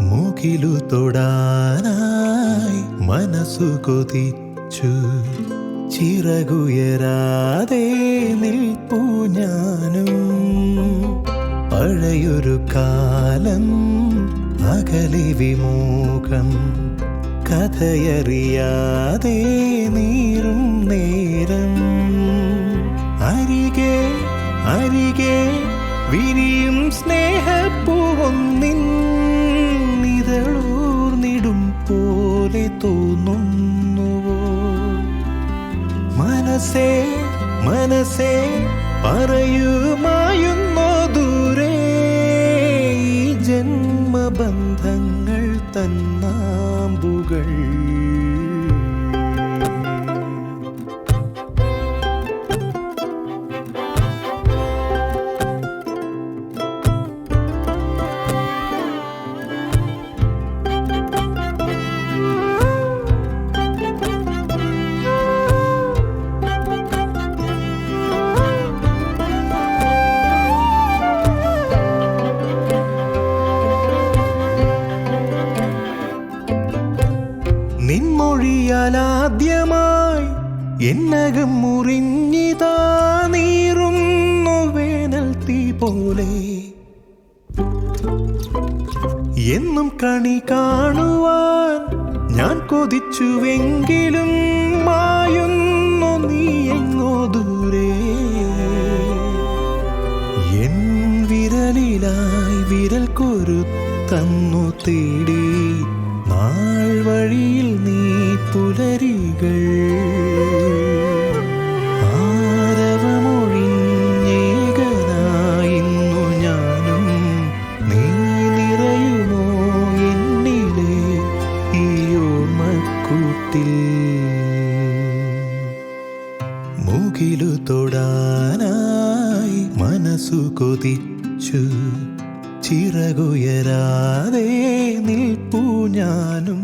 മുകിലു തൊടാനായി മനസ്സു കൊതിച്ചു ചിറകുയരാതെ നിൽപ്പു ഞാനും. പഴയൊരു കാലം അകലെ വിമുഖം കഥയറിയാതെ നീറും നേരം. അരികെ അരികെ വിരിയും സ്നേഹപ്പൂവൊന്നിൻ നിഴലൂർന്നിടും പോലെ തോന്നുന്നുവോ? മനസ്സേ മനസ്സേ പറയുമായുന്നോ ദൂരെ ഈ ജന്മബന്ധങ്ങൾ തന്നാമ്പുകൾ. നിൻമൊഴിയാലാദ്യമായി എന്നകം മുറിഞ്ഞിതാ നീറുന്നു വേനൽ തീ പോലെ. എന്നും കണി കാണുവാൻ ഞാൻ കൊതിച്ചുവെങ്കിലും മായുന്നു നീ എങ്ങോ ദൂരെ. എൻ വിരലിലായി വിരൽ കൊരുത്തന്നു തേടി നാൾ വഴിയിൽ നീ പുലരികൾ. ആരവമൊഴിഞ്ഞേകനായിന്നു ഞാനും നീ നിറയുമോ എന്നിലെ ഈ ഓർമ്മക്കൂട്ടിൽ. മുകിലു തൊടാനായി മനസ്സു കൊതിച്ചു ചിറകുയരാതെ നിൽപ്പു ഞാനും.